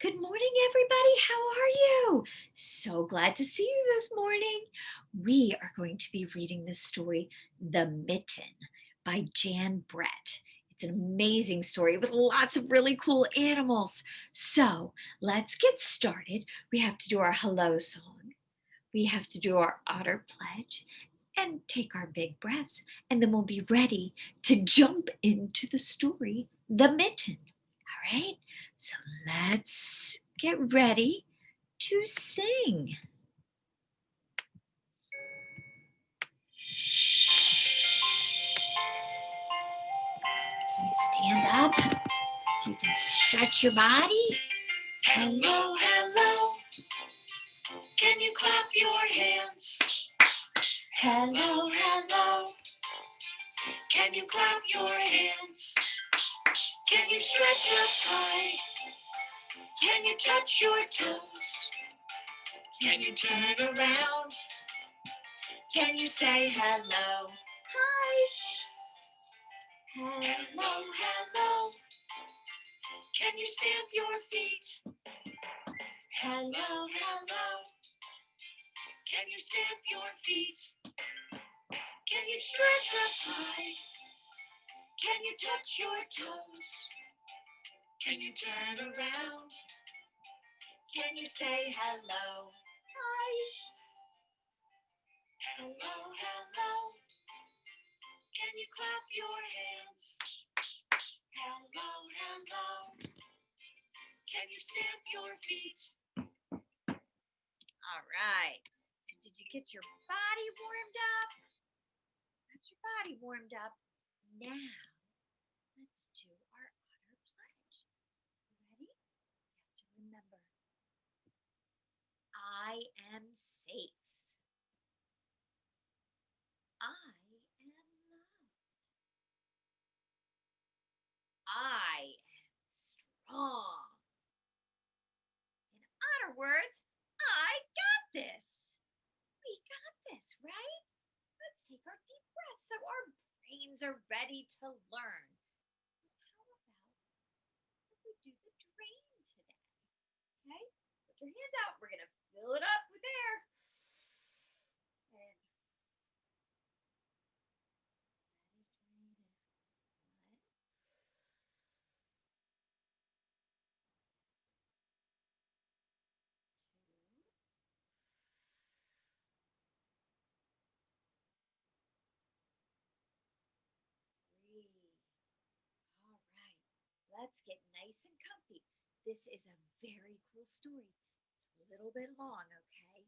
Good morning, everybody. How are you? So glad to see you this morning. We are going to be reading the story, The Mitten by Jan Brett. It's an amazing story with lots of really cool animals. So let's get started. We have to do our hello song, we have to do our otter pledge, and take our big breaths, and then we'll be ready to jump into the story, The Mitten. All right, so let's get ready to sing. Can you stand up so you can stretch your body? Hello, hello. Can you clap your hands? Hello, hello. Can you clap your hands? Can you stretch up high? Can you touch your toes? Can you turn around? Can you say hello? Hi. Hello, hello. Can you stamp your feet? Hello, hello. Can you stamp your feet? Can you stretch up high? Can you touch your toes? Can you turn around? Can you say hello? Hi. Hello, hello. Can you clap your hands? Hello, hello. Can you stamp your feet? All right. So did you get your body warmed up? Got your body warmed up. Now let's do our otter pledge. You ready? You have to remember, I am safe. I am loved. I am strong. In otter words, I got this. We got this, right? Let's take our deep breaths so our brains are ready to learn. How about if we do the drain today? Okay? Put your hands out. We're going to fill it up with air. And drain it. One, two, 3. All right, let's get nice and comfy. This is a very cool story. It's a little bit long, okay?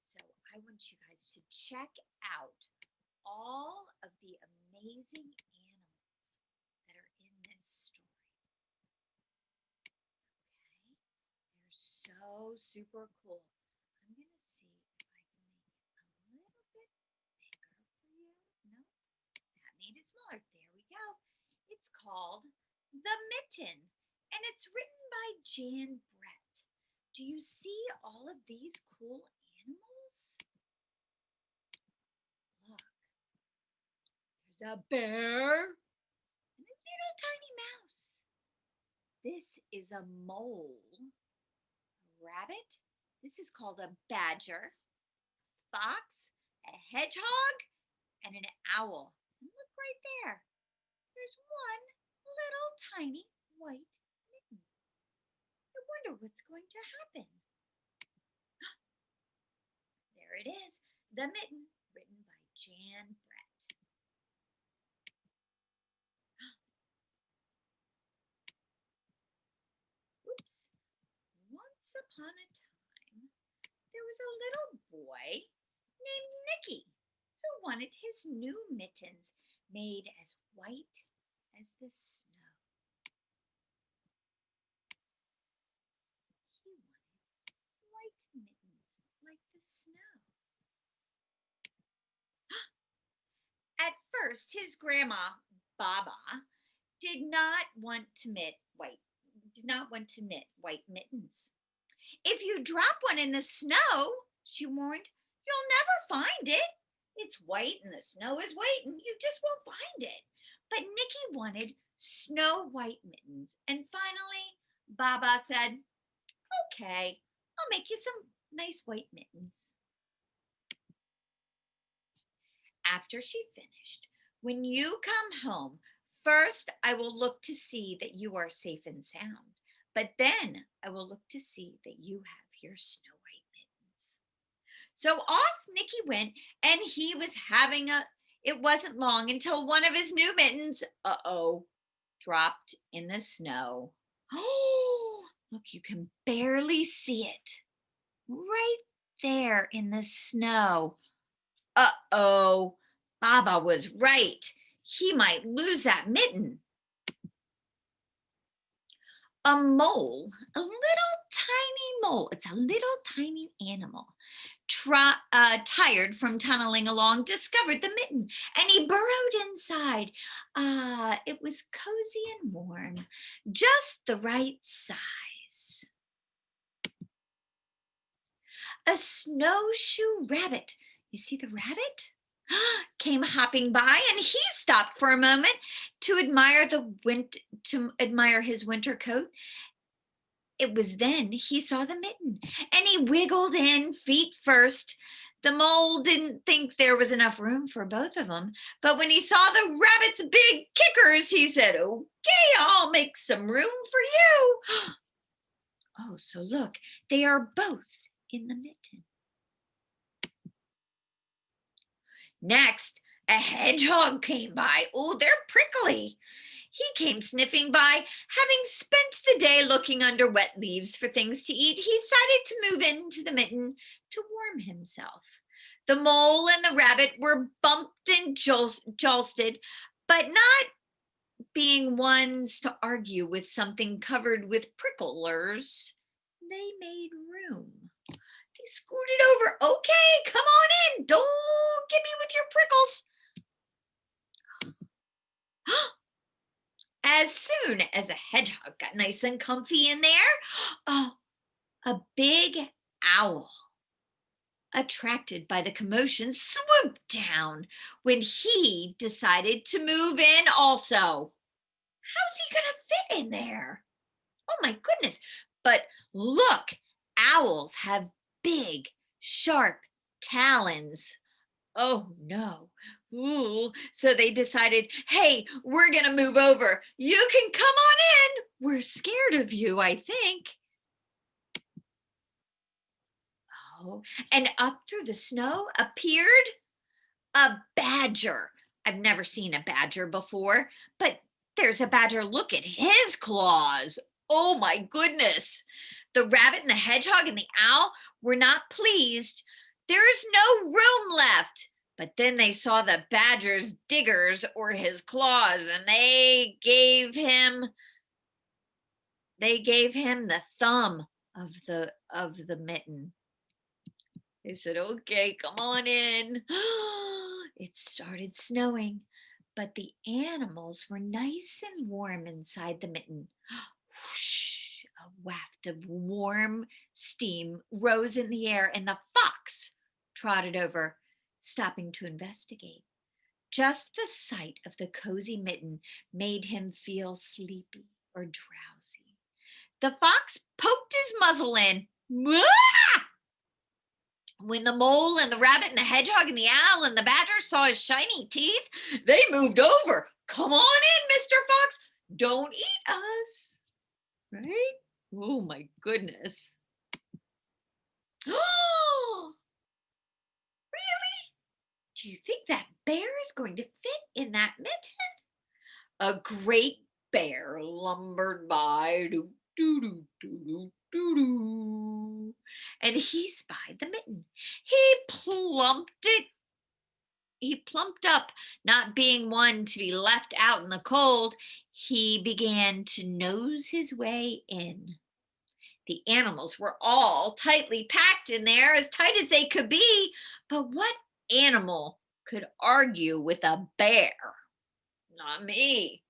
So I want you guys to check out all of the amazing animals that are in this story. Okay? They're so super cool. I'm going to see if I can make it a little bit bigger for you. No, that made it smaller. There we go. It's called The Mitten, and it's written by Jan Brett. Do you see all of these cool animals? Look, there's a bear and a little tiny mouse. This is a mole. A rabbit. This is called a badger. Fox, a hedgehog, and an owl. And look right there. There's one little tiny white mitten. I wonder what's going to happen. There it is, The Mitten, written by Jan Brett. Oops. Once upon a time, there was a little boy named Nicky who wanted his new mittens made as white as the snow. He wanted white mittens like the snow. At first, his grandma, Baba, did not want to knit white mittens. If you drop one in the snow, she warned, you'll never find it. It's white and the snow is white and you just won't find it. But Nicky wanted snow white mittens. And finally, Baba said, Okay, I'll make you some nice white mittens. After she finished, when you come home, first I will look to see that you are safe and sound, but then I will look to see that you have your snow white mittens. So off Nicky went, and he was having a. It wasn't long until one of his new mittens, dropped in the snow. Oh, look, you can barely see it. Right there in the snow. Uh-oh, Baba was right. He might lose that mitten. A mole, a little tiny mole, it's a little tiny animal, tired from tunneling along, discovered the mitten and he burrowed inside. It was cozy and warm, just the right size. A snowshoe rabbit. You see the rabbit? Came hopping by and he stopped for a moment to admire his winter coat. It was then he saw the mitten and he wiggled in feet first. The mole didn't think there was enough room for both of them, but when he saw the rabbit's big kickers, he said, "Okay, I'll make some room for you." Oh, so look, they are both in the mitten. Next, a hedgehog came by. Oh, they're prickly. He came sniffing by. Having spent the day looking under wet leaves for things to eat, he decided to move into the mitten to warm himself. The mole and the rabbit were bumped and jostled, but not being ones to argue with something covered with pricklers, they made room. They scooted over. "Okay, come on in. Don't get me with your prickles." As soon as a hedgehog got nice and comfy in there, oh, a big owl, attracted by the commotion, swooped down when he decided to move in also. How's he going to fit in there? Oh my goodness. But look, owls have big, sharp talons. Oh no. Ooh. So they decided, "Hey, we're going to move over. You can come on in. We're scared of you, I think." Oh, and up through the snow appeared a badger. I've never seen a badger before, but there's a badger. Look at his claws. Oh my goodness. The rabbit and the hedgehog and the owl were not pleased. There's no room left. But then they saw the badger's diggers or his claws, and they gave him the thumb of the mitten. They said, "Okay, come on in." It started snowing, but the animals were nice and warm inside the mitten. Whoosh, a waft of warm steam rose in the air, and the fox trotted over, stopping to investigate. Just the sight of the cozy mitten made him feel sleepy or drowsy. The fox poked his muzzle in. When the mole and the rabbit and the hedgehog and the owl and the badger saw his shiny teeth, they moved over. "Come on in, Mr. Fox. Don't eat us." Right? Oh my goodness. Oh, really? Do you think that bear is going to fit in that mitten? A great bear lumbered by. Doo, doo, doo, doo, doo, doo, doo. And he spied the mitten. He plumped up, not being one to be left out in the cold. He began to nose his way in. The animals were all tightly packed in there, as tight as they could be. But what animal could argue with a bear? Not me.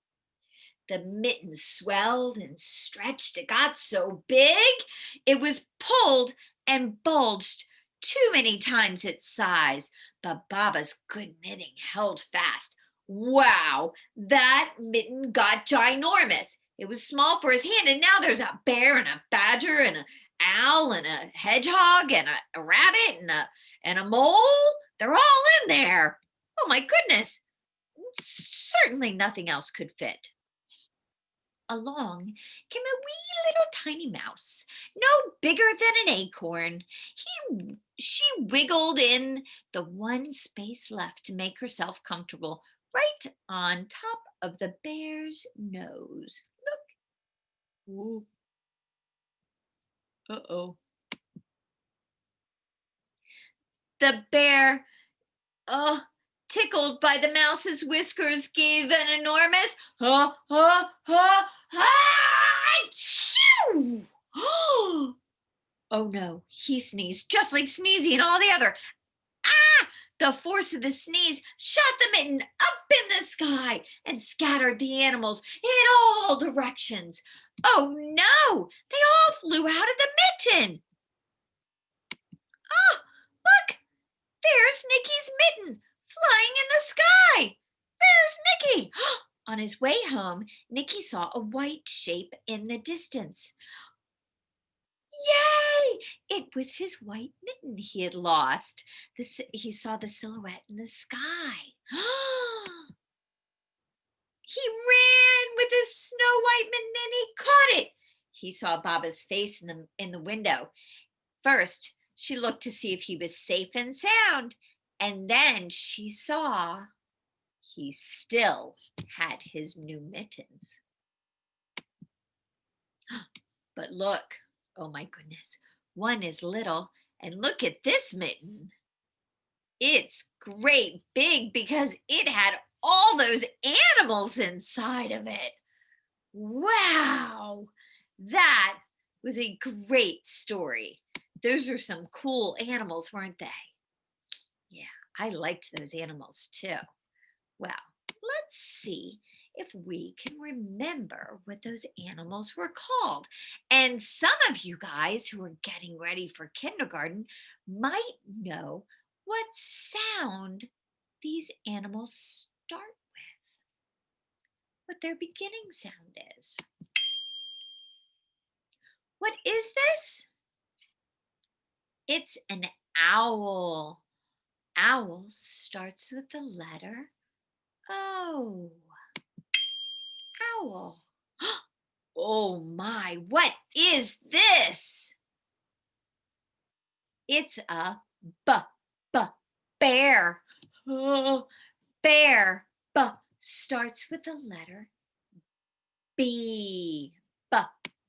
The mitten swelled and stretched. It got so big, it was pulled and bulged too many times its size. But Baba's good knitting held fast. Wow, that mitten got ginormous. It was small for his hand, and now there's a bear and a badger and an owl and a hedgehog and a rabbit and a mole. They're all in there. Oh my goodness. Certainly nothing else could fit. Along came a wee little tiny mouse, no bigger than an acorn. She wiggled in the one space left to make herself comfortable right on top of the bear's nose. Look. Ooh. Uh-oh. The bear, oh, tickled by the mouse's whiskers, gave an enormous ha ha ha ha achoo! Oh no, he sneezed just like Sneezy and all the other. Ah! The force of the sneeze shot the mitten up in the sky and scattered the animals in all directions. Oh no! They all flew out of the mitten. Ah, look! There's Nicky's mitten flying in the sky. There's Nicky. On his way home, Nicky saw a white shape in the distance. Yay! It was his white mitten he had lost. He saw the silhouette in the sky. He ran with his snow white mitten and he caught it. He saw Baba's face in the window. First, she looked to see if he was safe and sound, and then she saw he still had his new mittens. But look, oh my goodness, one is little, and look at this mitten. It's great big because it had all those animals inside of it. Wow, that was a great story. Those are some cool animals, weren't they? Yeah, I liked those animals too. Well, let's see if we can remember what those animals were called. And some of you guys who are getting ready for kindergarten might know what sound these animals start with, what their beginning sound is. What is this? It's an owl. Owl starts with the letter O. Owl. Oh my, what is this? It's a bear. Oh, bear. Starts with the letter B.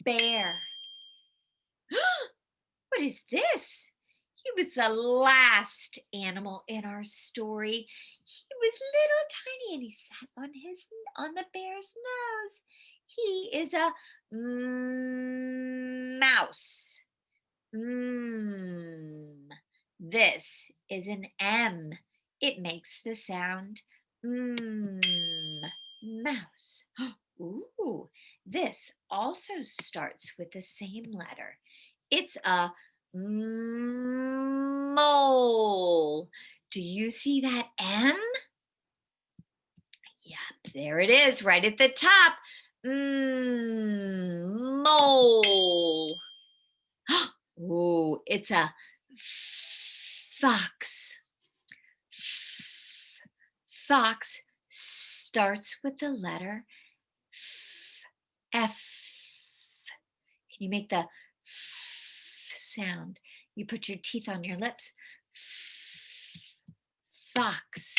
Bear. What is this? He was the last animal in our story. He was little tiny and he sat on the bear's nose. He is a mouse. This is an M. It makes the sound mouse. Ooh, this also starts with the same letter. It's a mole. Do you see that M? Yep, there it is, right at the top. Mole. Ooh, it's a fox. Fox starts with the letter F. Can you make the F sound? You put your teeth on your lips. Fox.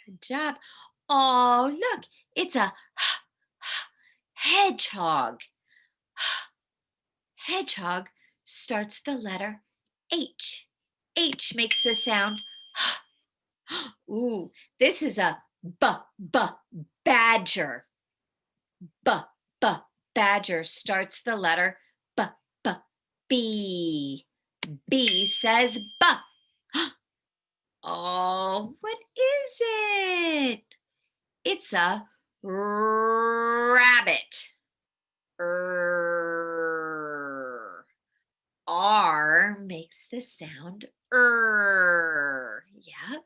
Good job. Oh, look, it's a hedgehog. Hedgehog starts with the letter H. H makes the sound. Ooh, this is a badger. Badger starts with the letter B. B says B. Oh, what is it? It's a rabbit. R makes the sound Yep,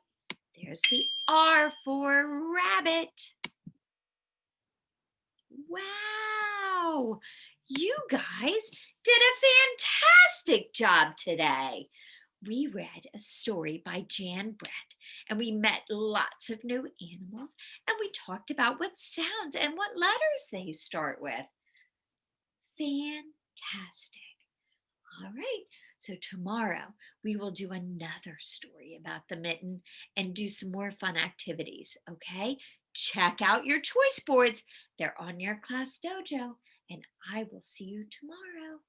there's the R for rabbit. Wow, you guys did a Terrific job today. We read a story by Jan Brett and we met lots of new animals and we talked about what sounds and what letters they start with. Fantastic. All right. So tomorrow we will do another story about the mitten and do some more fun activities. Okay. Check out your choice boards. They're on your class dojo, and I will see you tomorrow.